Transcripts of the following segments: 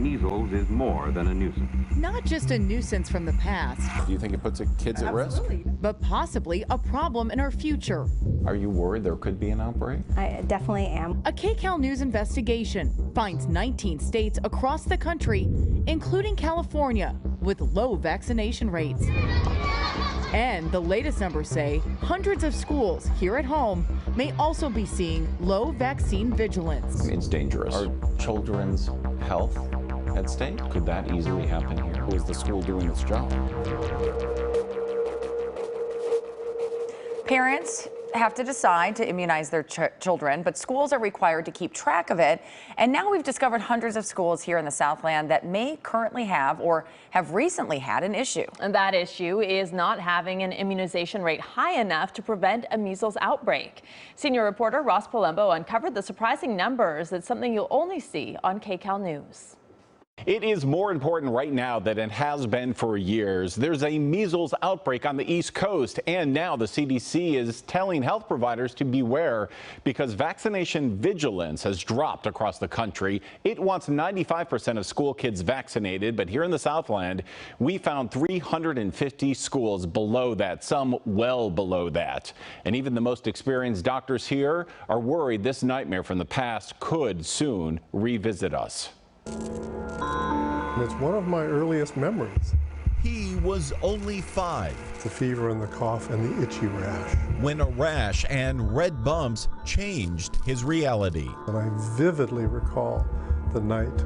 measles is more than a nuisance. Not just a nuisance from the past. Do you think it puts kids at risk? But possibly a problem in our future. Are you worried there could be an outbreak? I definitely am. A KCAL News investigation finds 19 states across the country, including California, with low vaccination rates. And the latest numbers say hundreds of schools here at home may also be seeing low vaccine vigilance. It's dangerous. Are children's health at stake? Could that easily happen here? Is the school doing its job? Parents have to decide to immunize their children, but schools are required to keep track of it. And now we've discovered hundreds of schools here in the Southland that may currently have or have recently had an issue. And that issue is not having an immunization rate high enough to prevent a measles outbreak. Senior reporter Ross Palombo uncovered the surprising numbers. It's something you'll only see on KCAL News. It is more important right now than it has been for years. There's a measles outbreak on the East Coast, and now the CDC is telling health providers to beware because vaccination vigilance has dropped across the country. It wants 95% of school kids vaccinated, but here in the Southland, we found 350 schools below that, some well below that. And even the most experienced doctors here are worried this nightmare from the past could soon revisit us. It's one of my earliest memories. He was only 5. The fever and the cough and the itchy rash. When a rash and red bumps changed his reality. And I vividly recall the night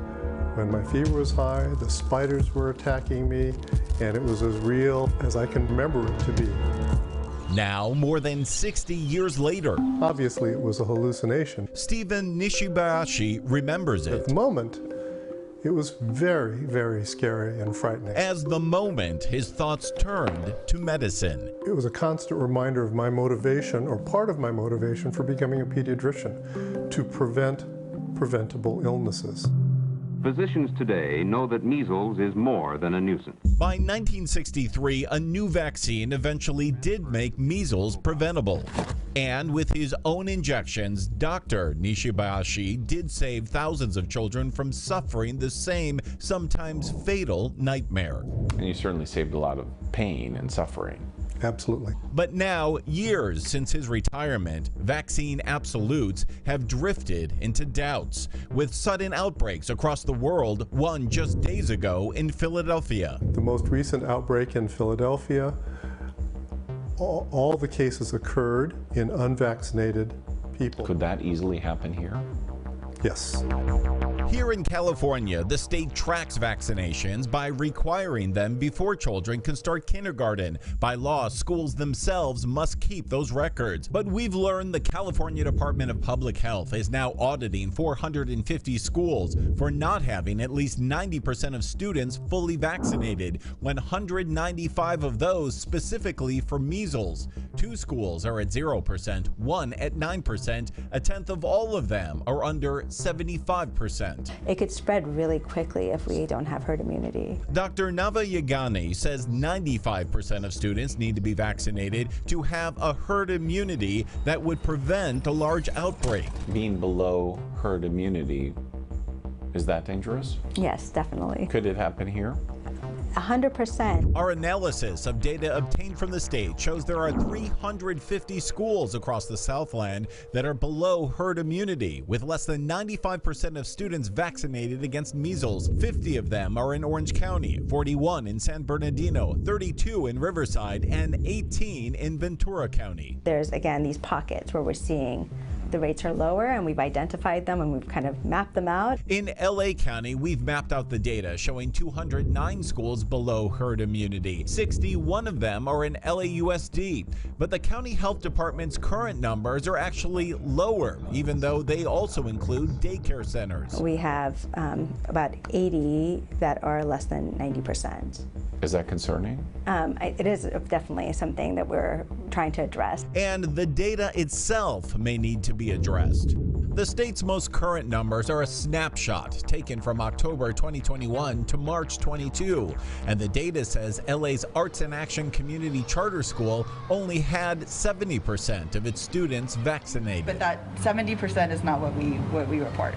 when my fever was high, the spiders were attacking me, and it was as real as I can remember it to be. Now, more than 60 years later, obviously it was a hallucination. Stephen Nishibayashi remembers it. At the moment, it was very, very scary and frightening. As the moment, his thoughts turned to medicine. It was a constant reminder of my motivation, or part of my motivation, for becoming a pediatrician, to prevent preventable illnesses. Physicians today know that measles is more than a nuisance. By 1963, a new vaccine eventually did make measles preventable. And with his own injections, Dr. Nishibayashi did save thousands of children from suffering the same, sometimes fatal nightmare. And you certainly saved a lot of pain and suffering. Absolutely. But now, years since his retirement, vaccine absolutes have drifted into doubts, with sudden outbreaks across the world, one just days ago in Philadelphia. The most recent outbreak in Philadelphia, all the cases occurred in unvaccinated people. Could that easily happen here? Yes. Here in California, the state tracks vaccinations by requiring them before children can start kindergarten. By law, schools themselves must keep those records. But we've learned the California Department of Public Health is now auditing 450 schools for not having at least 90% of students fully vaccinated, 195 of those specifically for measles. 2 schools are at 0%, 1 at 9%, a tenth of all of them are under 75%. It could spread really quickly if we don't have herd immunity. Dr. Navayagani says 95% of students need to be vaccinated to have a herd immunity that would prevent a large outbreak. Being below herd immunity, is that dangerous? Yes, definitely. Could it happen here? 100%. Our analysis of data obtained from the state shows there are 350 schools across the Southland that are below herd immunity, with less than 95% of students vaccinated against measles. 50 of them are in Orange County, 41 in San Bernardino, 32 in Riverside, and 18 in Ventura County. There's, again, these pockets where we're seeing the rates are lower, and we've identified them and we've kind of mapped them out. In LA County, we've mapped out the data showing 209 schools below herd immunity. 61 of them are in LAUSD, but the county health department's current numbers are actually lower, even though they also include daycare centers. We have about 80 that are less than 90%. Is that concerning? It is definitely something that we're trying to address. And the data itself may need to be addressed. The state's most current numbers are a snapshot taken from October 2021 to March 22, and the data says LA's Arts and Action Community Charter School only had 70% of its students vaccinated. But that 70% is not what we report.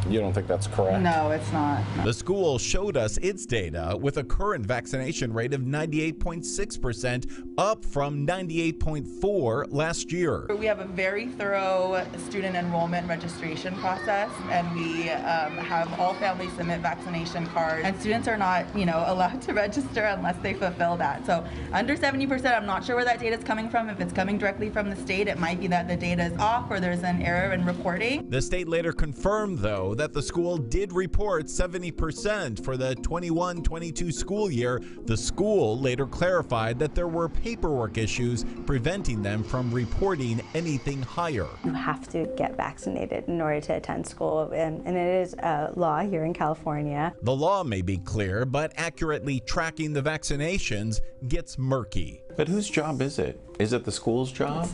You don't think that's correct? No, it's not. The school showed us its data with a current vaccination rate of 98.6%, up from 98.4% last year. We have a very thorough student enrollment registration process, and we have all families submit vaccination cards, and students are not, allowed to register unless they fulfill that. So under 70%, I'm not sure where that data is coming from. If it's coming directly from the state, it might be that the data is off or there's an error in reporting. The state later confirmed, though, that the school did report 70% for the 21-22 school year. The school later clarified that there were paperwork issues preventing them from reporting anything higher. You have to get vaccinated in order to attend school, and it is a law here in California. The law may be clear, but accurately tracking the vaccinations gets murky. But whose job is it? Is it the school's job?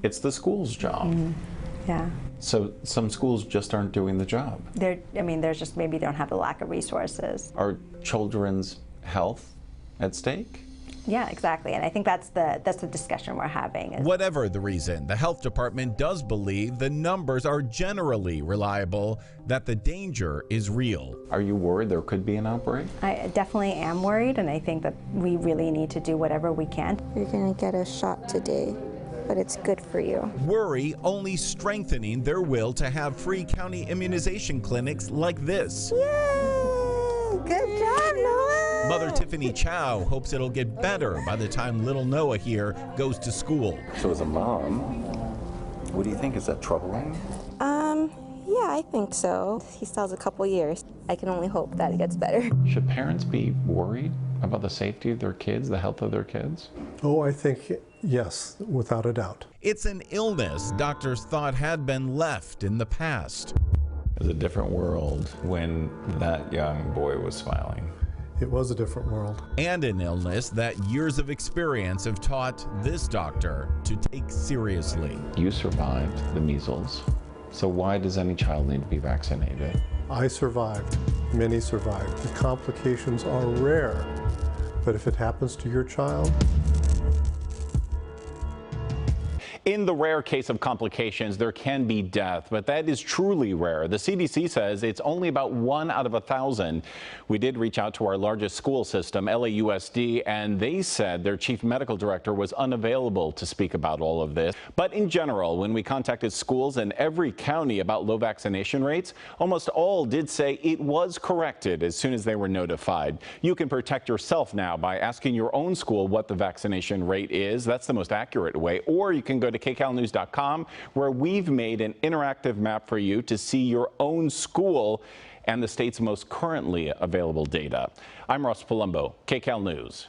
It's the school's job? Mm-hmm. Yeah. So some schools just aren't doing the job. There's just maybe they don't have the lack of resources. Are children's health at stake? Yeah, exactly. And I think that's the discussion we're having. Whatever the reason, the health department does believe the numbers are generally reliable, that the danger is real. Are you worried there could be an outbreak? I definitely am worried, and I think that we really need to do whatever we can. You're going to get a shot today, but it's good for you. Worry only strengthening their will to have free county immunization clinics like this. Yay! Good job, Noah! Mother Tiffany Chow hopes it'll get better by the time little Noah here goes to school. So as a mom, what do you think? Is that troubling? Yeah, I think so. He still has a couple years. I can only hope that it gets better. Should parents be worried about the safety of their kids, the health of their kids? Oh, I think yes, without a doubt. It's an illness doctors thought had been left in the past. It was a different world when that young boy was smiling. It was a different world. And an illness that years of experience have taught this doctor to take seriously. You survived the measles, so why does any child need to be vaccinated? I survived. Many survived. The complications are rare, but if it happens to your child, In the rare case of complications, there can be death, but that is truly rare. The CDC says it's only about 1 out of 1,000. We did reach out to our largest school system, LAUSD, and they said their chief medical director was unavailable to speak about all of this. But in general, when we contacted schools in every county about low vaccination rates, almost all did say it was corrected as soon as they were notified. You can protect yourself now by asking your own school what the vaccination rate is. That's the most accurate way. Or you can go to KCALnews.com, where we've made an interactive map for you to see your own school and the state's most currently available data. I'm Ross Palombo, KCAL News.